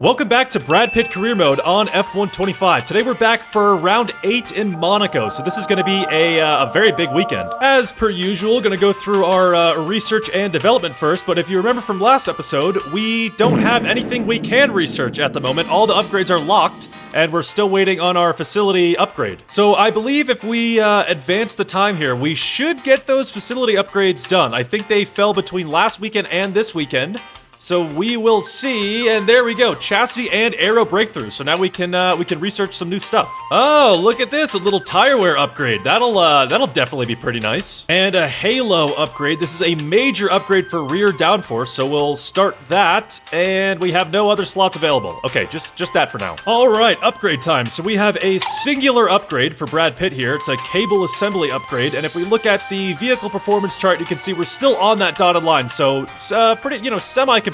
Welcome back to Brad Pitt Career Mode on F1 25. Today we're back for round 8 in Monaco, so this is going to be a very big weekend. As per usual, going to go through our research and development first, but if you remember from last episode, we don't have anything we can research at the moment. All the upgrades are locked, and we're still waiting on our facility upgrade. So I believe if we advance the time here, we should get those facility upgrades done. I think they fell between last weekend and this weekend. So we will see, and there we go, chassis and aero breakthrough. So now we can research some new stuff. Oh, look at this, a little tire wear upgrade. That'll definitely be pretty nice. And a halo upgrade. This is a major upgrade for rear downforce, so we'll start that. And we have no other slots available. Okay, just that for now. All right, upgrade time. So we have a singular upgrade for Brad Pitt here. It's a cable assembly upgrade, and if we look at the vehicle performance chart, you can see we're still on that dotted line. So it's pretty, semi-competitive.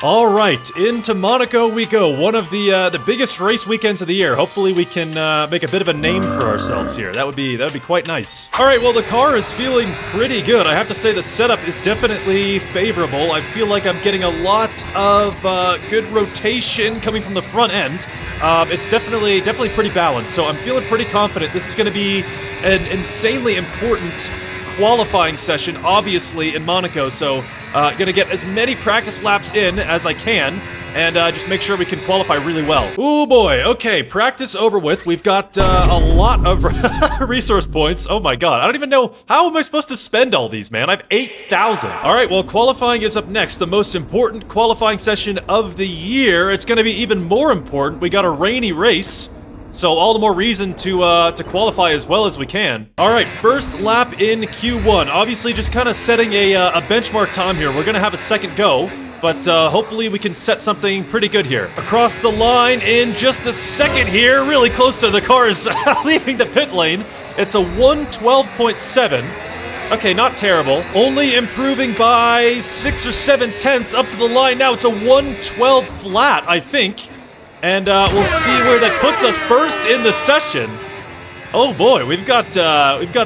All right, into Monaco we go. One of the biggest race weekends of the year. Hopefully we can make a bit of a name for ourselves here. That would be quite nice. All right, well the car is feeling pretty good. I have to say the setup is definitely favorable. I feel like I'm getting a lot of good rotation coming from the front end. It's definitely pretty balanced. So I'm feeling pretty confident. This is going to be an insanely important qualifying session, obviously, in Monaco, so gonna get as many practice laps in as I can, and just make sure we can qualify really well. Oh boy, okay, practice over with. We've got a lot of resource points. Oh my god, I don't even know, how am I supposed to spend all these, man? I have 8,000. Alright, well, qualifying is up next, the most important qualifying session of the year. It's gonna be even more important. We got a rainy race, so all the more reason to qualify as well as we can. All right, first lap in Q1. Obviously, just kind of setting a benchmark time here. We're gonna have a second go, but hopefully we can set something pretty good here. Across the line in just a second here, really close to the cars leaving the pit lane. It's a 112.7. Okay, not terrible. Only improving by 6 or 7 tenths up to the line. Now it's a 112 flat, I think. And we'll see where that puts us first in the session. Oh boy, we've got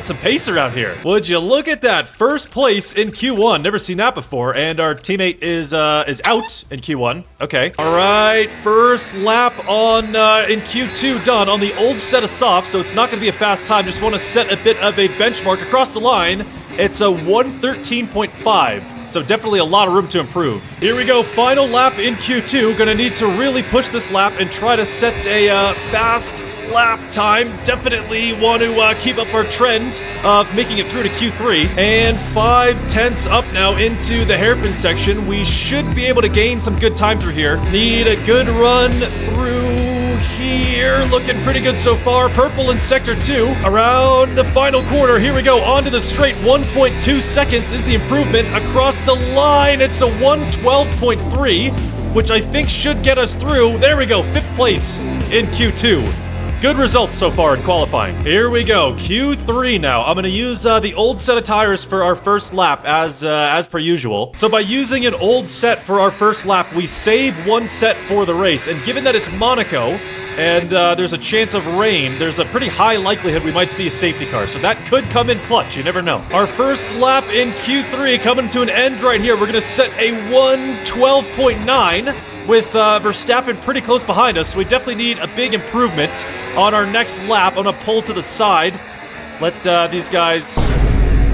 some pace around here. Would you look at that? First place in Q1. Never seen that before. And our teammate is out in Q1. Okay. All right, first lap on in Q2 done on the old set of softs, so it's not going to be a fast time. Just want to set a bit of a benchmark across the line. It's a 113.5. So definitely a lot of room to improve. Here we go, final lap in Q2. Gonna need to really push this lap and try to set a fast lap time. Definitely want to keep up our trend of making it through to Q3. And 5 tenths up now into the hairpin section. We should be able to gain some good time through here. Need a good run through here. Looking pretty good so far. Purple in sector 2. Around the final corner. Here we go. Onto the straight. 1.2 seconds is the improvement. Across the line, it's a 112.3, which I think should get us through. There we go. 5th place in Q2. Good results so far in qualifying. Here we go, Q3 now. I'm gonna use the old set of tires for our first lap as per usual. So by using an old set for our first lap, we save 1 set for the race. And given that it's Monaco and there's a chance of rain, there's a pretty high likelihood we might see a safety car. So that could come in clutch, you never know. Our first lap in Q3 coming to an end right here. We're gonna set a 112.9. with Verstappen pretty close behind us, so we definitely need a big improvement on our next lap. I'm gonna pull to the side, let these guys,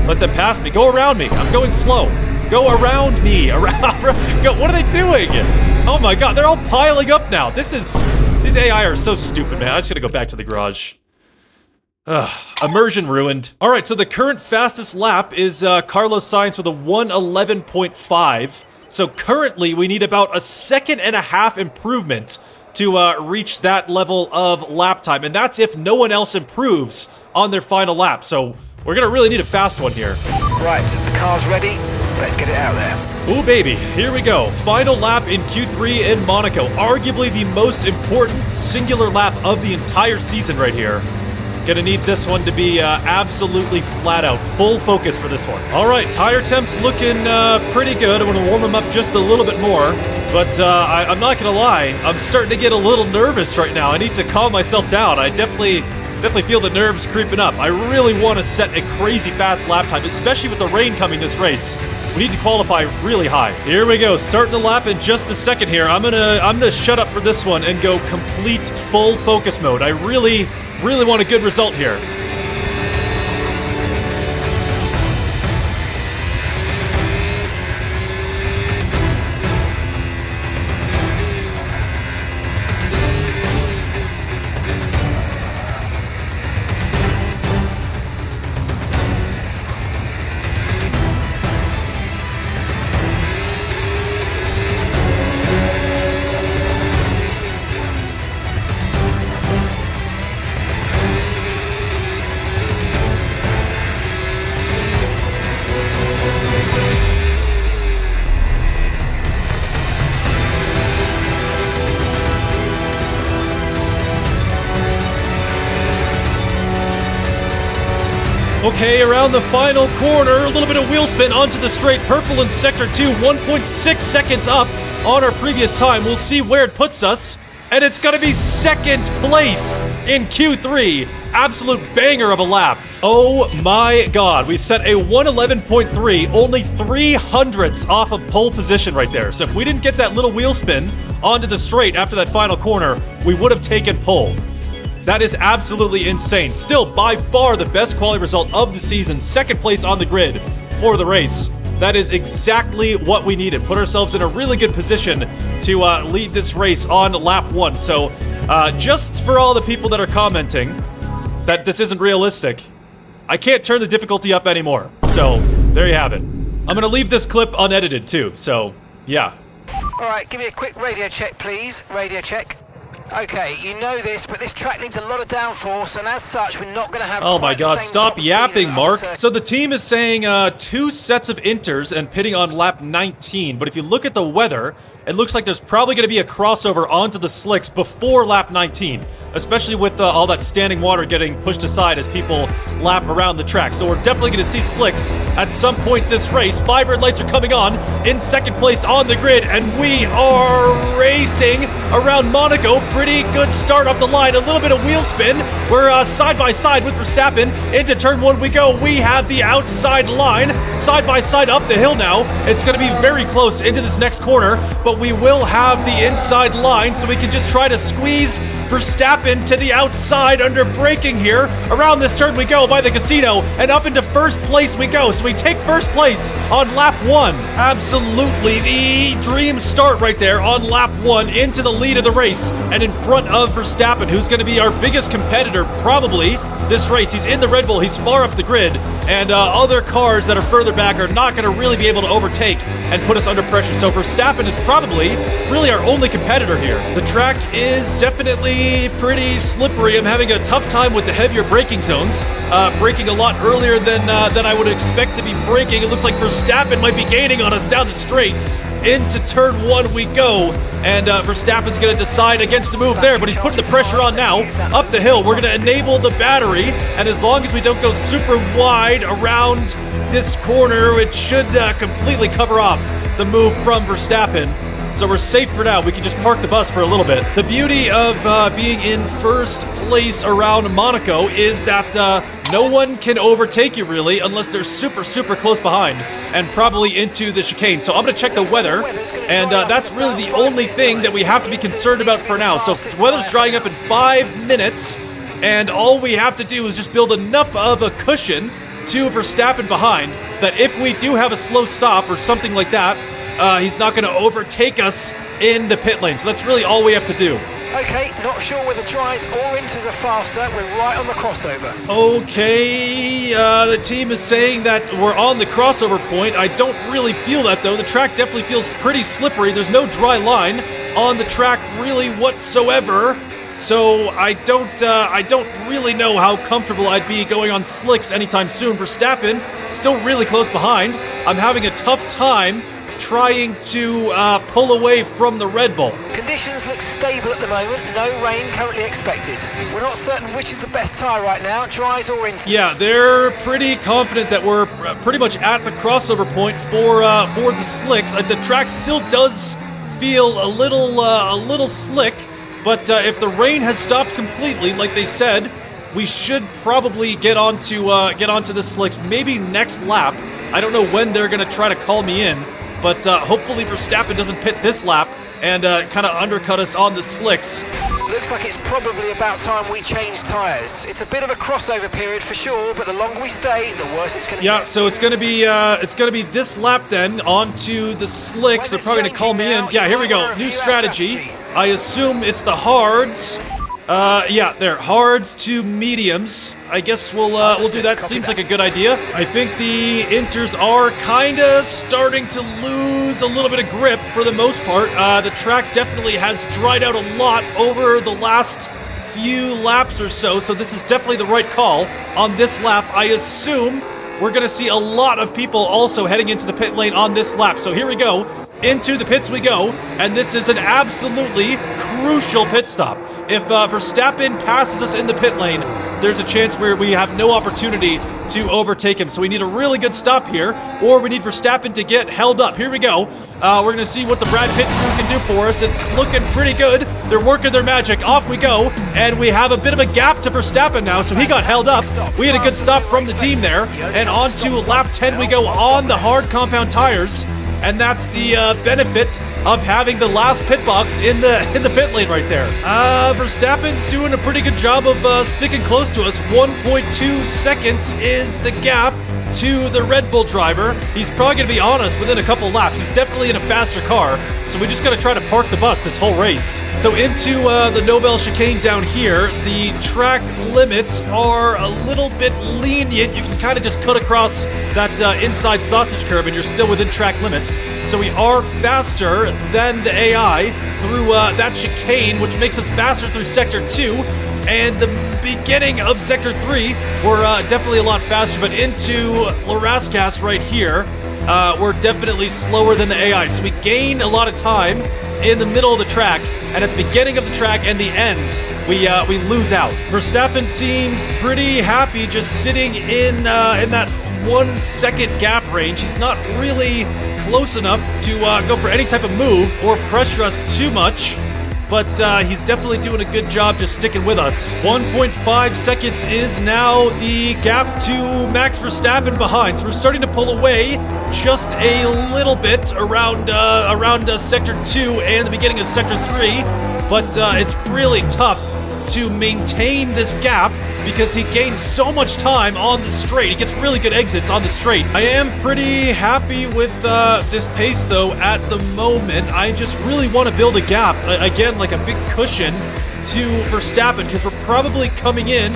let them pass me. Go around me, I'm going slow. Go around me, go, what are they doing? Oh my god, they're all piling up now. These AI are so stupid, man. I just gotta go back to the garage. Immersion ruined. All right, so the current fastest lap is Carlos Sainz with a 111.5. So currently, we need about a 1.5 improvement to reach that level of lap time. And that's if no one else improves on their final lap. So we're going to really need a fast one here. Right, the car's ready. Let's get it out there. Ooh, baby. Here we go. Final lap in Q3 in Monaco. Arguably the most important singular lap of the entire season right here. Gonna need this one to be absolutely flat out. Full focus for this one. All right, tire temps looking pretty good. I'm gonna warm them up just a little bit more. But I'm not gonna lie, I'm starting to get a little nervous right now. I need to calm myself down. I definitely feel the nerves creeping up. I really want to set a crazy fast lap time, especially with the rain coming this race. We We need to qualify really high. Here we go, starting the lap in just a second here. I'm gonna shut up for this one and go complete full focus mode. I really want a good result here. Okay, around the final corner, a little bit of wheel spin onto the straight. Purple in Sector 2, 1.6 seconds up on our previous time. We'll see where it puts us. And it's going to be second place in Q3. Absolute banger of a lap. Oh my god, we set a 111.3, only 300ths off of pole position right there. So if we didn't get that little wheel spin onto the straight after that final corner, we would have taken pole. That is absolutely insane. Still, by far, the best quality result of the season. Second place on the grid for the race. That is exactly what we needed. Put ourselves in a really good position to lead this race on lap 1. So, just for all the people that are commenting that this isn't realistic, I can't turn the difficulty up anymore. So, there you have it. I'm going to leave this clip unedited, too. So, yeah. All right, give me a quick radio check, please. Radio check. Okay, you know this, but this track needs a lot of downforce, and as such, we're not going to have. Oh my god, stop yapping, Mark. So the team is saying 2 sets of inters and pitting on lap 19, but if you look at the weather, it looks like there's probably going to be a crossover onto the slicks before lap 19, especially with all that standing water getting pushed aside as people lap around the track. So we're definitely going to see slicks at some point this race. 5 red lights are coming on in second place on the grid, and we are racing around Monaco. Pretty good start off the line. A little bit of wheel spin. We're side by side with Verstappen. Into turn 1 we go. We have the outside line. Side by side up the hill now. It's going to be very close into this next corner, but we will have the inside line, so we can just try to squeeze Verstappen to the outside under braking here. Around this turn we go by the casino, and up into first place we go. So we take first place on lap 1. Absolutely the dream start right there on lap 1 into the lead of the race and in front of Verstappen, who's going to be our biggest competitor probably this race. He's in the Red Bull, he's far up the grid, and other cars that are further back are not going to really be able to overtake and put us under pressure. So Verstappen is probably really our only competitor here. The track is definitely pretty slippery. I'm having a tough time with the heavier braking zones. Braking a lot earlier than I would expect to be braking. It looks like Verstappen might be gaining on us down the straight. Into turn 1 we go, and Verstappen's going to decide against the move there, but he's putting the pressure on now. Up the hill, we're going to enable the battery, and as long as we don't go super wide around this corner, it should completely cover off the move from Verstappen. So we're safe for now. We can just park the bus for a little bit. The beauty of being in first place around Monaco is that no one can overtake you really unless they're super, super close behind and probably into the chicane. So I'm going to check the weather, and that's really the only thing that we have to be concerned about for now. So the weather's drying up in 5 minutes, and all we have to do is just build enough of a cushion to Verstappen behind that if we do have a slow stop or something like that, he's not going to overtake us in the pit lane. So that's really all we have to do. Okay, not sure whether dries or inters are faster. We're right on the crossover. Okay, the team is saying that we're on the crossover point. I don't really feel that, though. The track definitely feels pretty slippery. There's no dry line on the track really whatsoever. So I don't really know how comfortable I'd be going on slicks anytime soon. Verstappen still really close behind. I'm having a tough time trying to pull away from the Red Bull. Conditions look stable at the moment. No rain currently expected. We're not certain which is the best tyre right now, dries or inters. Yeah, they're pretty confident that we're pretty much at the crossover point for the slicks. The track still does feel a little slick, but if the rain has stopped completely, like they said, we should probably get onto the slicks maybe next lap. I don't know when they're going to try to call me in, but hopefully Verstappen doesn't pit this lap and kind of undercut us on the slicks. Looks like it's probably about time we change tyres. It's a bit of a crossover period for sure, but the longer we stay, the worse it's going to get. Yeah, so it's going to be this lap then onto the slicks. They're probably going to call me in. Yeah, here we go. New strategy. I assume it's the hards. Yeah, there. Hards to mediums. I guess we'll do that. Seems like a good idea. I think the inters are kind of starting to lose a little bit of grip for the most part. The track definitely has dried out a lot over the last few laps or so, so this is definitely the right call on this lap. I assume we're going to see a lot of people also heading into the pit lane on this lap. So here we go. Into the pits we go, and this is an absolutely crucial pit stop. If Verstappen passes us in the pit lane, there's a chance where we have no opportunity to overtake him. So we need a really good stop here, or we need Verstappen to get held up. Here we go. We're going to see what the Brad Pitt crew can do for us. It's looking pretty good. They're working their magic. Off we go, and we have a bit of a gap to Verstappen now, so he got held up. We had a good stop from the team there, and on to lap 10 we go on the hard compound tires. And that's the benefit of having the last pit box in the pit lane right there. Verstappen's doing a pretty good job of sticking close to us. 1.2 seconds is the gap to the Red Bull driver. He's probably going to be on us within a couple laps. He's definitely in a faster car, so we just got to try to park the bus this whole race. So into the Nobel chicane down here, the track limits are a little bit lenient. You can kind of just cut across that inside sausage curb and you're still within track limits. So we are faster than the AI through that chicane, which makes us faster through Sector 2. And the beginning of Sector 3, we're definitely a lot faster, but into Larascas right here, we're definitely slower than the AI. So we gain a lot of time in the middle of the track, and at the beginning of the track and the end, we lose out. Verstappen seems pretty happy just sitting in that 1 second gap range. He's not really close enough to go for any type of move or pressure us too much. But he's definitely doing a good job just sticking with us. 1.5 seconds is now the gap to Max Verstappen behind. So we're starting to pull away just a little bit around Sector 2 and the beginning of Sector 3. But it's really tough to maintain this gap because he gains so much time on the straight. He gets really good exits on the straight. I am pretty happy with this pace though at the moment. I just really want to build a gap, again, like a big cushion to Verstappen, because we're probably coming in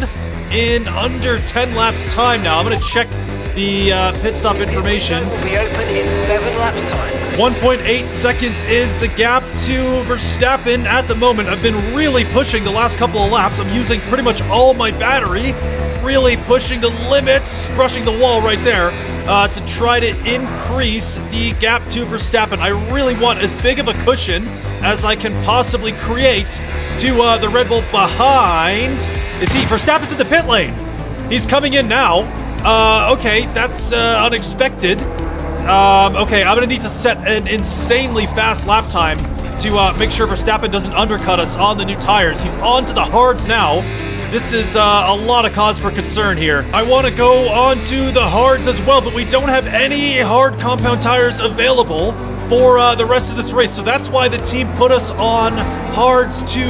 under 10 laps time now. I'm going to check the pit stop information. Will be open in 7 laps time. 1.8 seconds is the gap to Verstappen at the moment. I've been really pushing the last couple of laps. I'm using pretty much all my battery, really pushing the limits, brushing the wall right there to try to increase the gap to Verstappen. I really want as big of a cushion as I can possibly create to the Red Bull behind. You see, Verstappen's in the pit lane. He's coming in now. Okay, that's unexpected. Okay, I'm gonna need to set an insanely fast lap time to make sure Verstappen doesn't undercut us on the new tires. He's on to the hards now. This is a lot of cause for concern here. I want to go on to the hards as well, but we don't have any hard compound tires available for the rest of this race. So that's why the team put us on hards to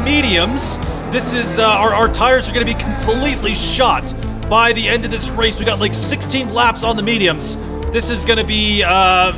mediums. This is, our tires are going to be completely shot by the end of this race. We got like 16 laps on the mediums. This is going to be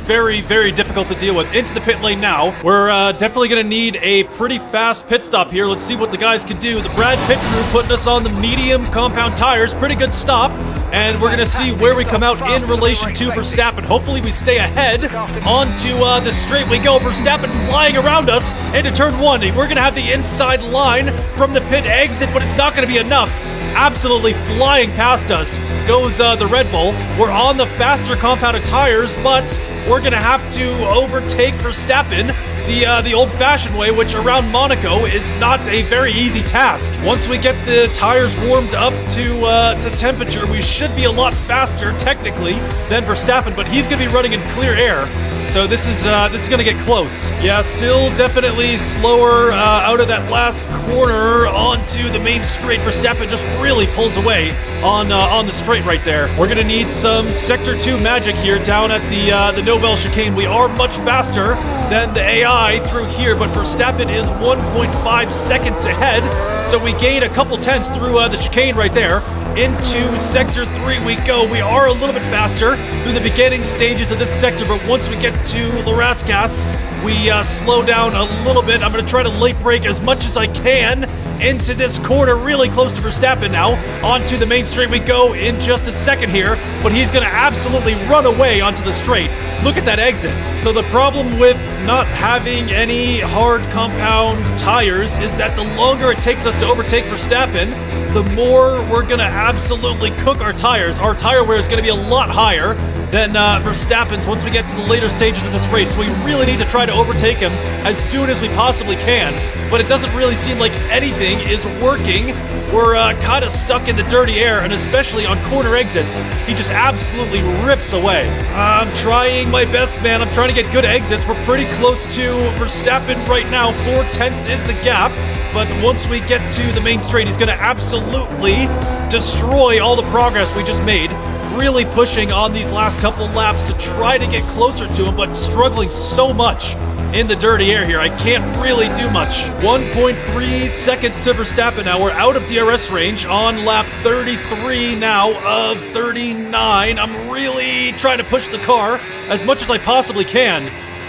very, very difficult to deal with. Into the pit lane now. We're definitely going to need a pretty fast pit stop here. Let's see what the guys can do. The Brad Pitt crew putting us on the medium compound tires. Pretty good stop. And we're going to see where we come out in relation to Verstappen. Hopefully we stay ahead. Onto the straight we go. Verstappen flying around us into turn 1. We're going to have the inside line from the pit exit, but it's not going to be enough. Absolutely flying past us goes the Red Bull. We're on the faster compounded tires, but we're going to have to overtake Verstappen the old-fashioned way, which around Monaco is not a very easy task. Once we get the tires warmed up to temperature, we should be a lot faster, technically, than Verstappen, but he's going to be running in clear air. So this is gonna get close. Yeah, still definitely slower out of that last corner onto the main straight. Verstappen just really pulls away on the straight right there. We're gonna need some Sector 2 magic here down at the Novel chicane. We are much faster than the AI through here, but Verstappen is 1.5 seconds ahead. So we gain a couple tenths through the chicane right there. Into Sector 3 we go. We are a little bit faster through the beginning stages of this sector, but once we get to Larascas, we slow down a little bit. I'm going to try to late brake as much as I can into this corner, really close to Verstappen now. Onto the main straight we go in just a second here, but he's going to absolutely run away onto the straight. Look at that exit. So the problem with not having any hard compound tires is that the longer it takes us to overtake Verstappen, the more we're going to absolutely cook our tires. Our tire wear is going to be a lot higher than Verstappen's once we get to the later stages of this race. So we really need to try to overtake him as soon as we possibly can, but it doesn't really seem like anything is working. We're kind of stuck in the dirty air, and especially on corner exits, he just absolutely rips away. I'm trying my best, man. I'm trying to get good exits. We're pretty close to Verstappen right now. 4 tenths is the gap, but once we get to the main straight, he's going to absolutely destroy all the progress we just made. Really pushing on these last couple laps to try to get closer to him, but struggling so much in the dirty air here. I can't really do much. 1.3 seconds to Verstappen now. We're out of DRS range on lap 33 now of 39. I'm really trying to push the car as much as I possibly can,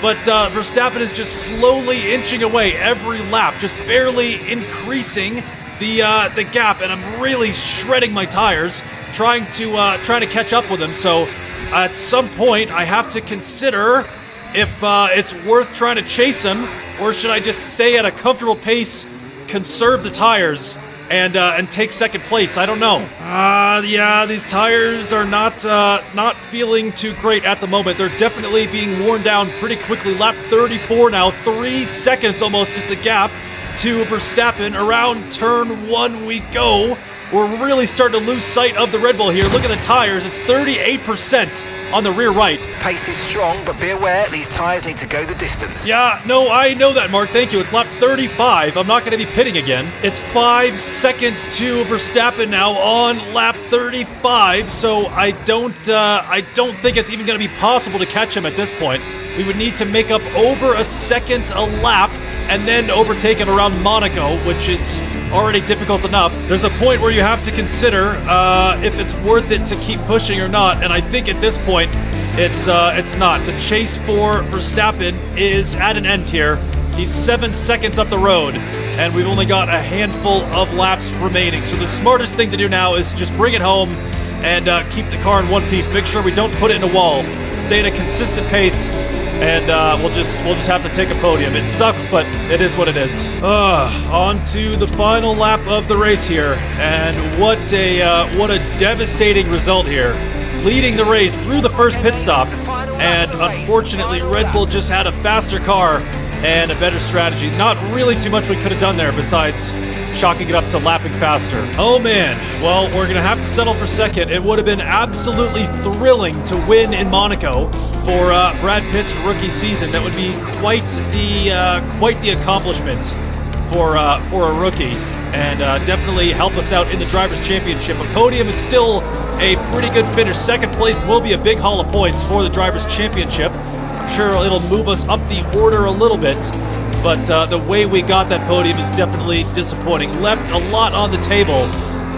but Verstappen is just slowly inching away every lap, just barely increasing the gap, and I'm really shredding my tires, trying to catch up with him. So at some point, I have to consider if it's worth trying to chase him, or should I just stay at a comfortable pace, conserve the tires, and take second place. I don't know. Yeah, these tires are not feeling too great at the moment. They're definitely being worn down pretty quickly. Lap 34 now, 3 seconds almost is the gap to Verstappen. Around turn 1 we go. We're really starting to lose sight of the Red Bull here. Look at the tires. It's 38% on the rear right. Pace is strong, but be aware, these tires need to go the distance. Yeah, no, I know that, Mark. Thank you. It's lap 35. I'm not going to be pitting again. It's 5 seconds to Verstappen now on lap 35, so I don't think it's even going to be possible to catch him at this point. We would need to make up over a second a lap and then overtake him around Monaco, which is already difficult enough. There's a point where you have to consider if it's worth it to keep pushing or not, and I think at this point it's not. The chase for Verstappen is at an end here. He's 7 seconds up the road, and we've only got a handful of laps remaining. So the smartest thing to do now is just bring it home and keep the car in one piece. Make sure we don't put it in a wall. Stay at a consistent pace, and we'll just have to take a podium. It sucks, but it is what it is. On to the final lap of the race here, and what a devastating result here. Leading the race through the first pit stop, and unfortunately Red Bull just had a faster car and a better strategy. Not really too much we could have done there besides chalking it up to lapping faster. Oh man, well, we're gonna have to settle for second. It would have been absolutely thrilling to win in Monaco for Brad Pitt's rookie season. That would be quite the accomplishment for a rookie, and definitely help us out in the Drivers' Championship. A podium is still a pretty good finish. Second place will be a big haul of points for the Drivers' Championship. I'm sure it'll move us up the order a little bit, but the way we got that podium is definitely disappointing. Left a lot on the table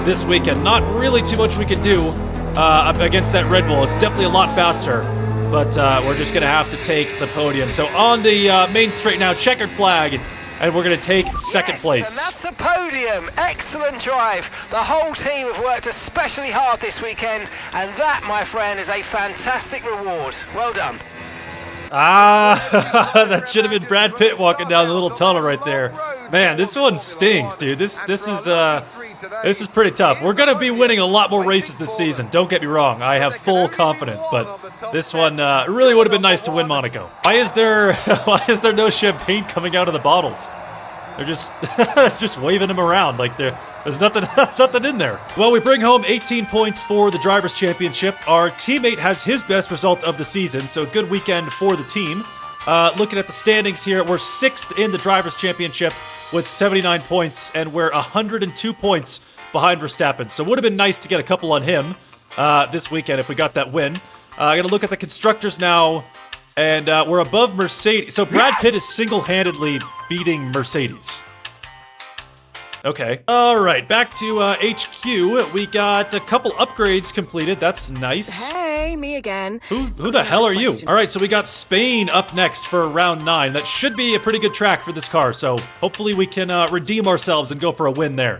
this weekend. Not really too much we could do against that Red Bull. It's definitely a lot faster, but we're just going to have to take the podium. So on the main straight now, checkered flag, and we're going to take second place. And that's a podium. Excellent drive. The whole team have worked especially hard this weekend, and that, my friend, is a fantastic reward. Well done. That should have been Brad Pitt walking down the little tunnel right there. Man, this one stings, dude. This is pretty tough. We're gonna be winning a lot more races this season. Don't get me wrong. I have full confidence, but this one really would have been nice to win Monaco. Why is there no champagne coming out of the bottles? They're just just waving him around like there's nothing, nothing in there. Well, we bring home 18 points for the Drivers' Championship. Our teammate has his best result of the season, so good weekend for the team. Looking at the standings here, we're 6th in the Drivers' Championship with 79 points, and we're 102 points behind Verstappen. So it would have been nice to get a couple on him this weekend if we got that win. I gotta look at the Constructors now, and we're above Mercedes. So Brad Pitt is single-handedly beating Mercedes. Okay. All right, back to HQ. We got a couple upgrades completed. That's nice. Hey, me again. Who the hell are you? All right, so we got Spain up next for round 9. That should be a pretty good track for this car, so hopefully we can redeem ourselves and go for a win there.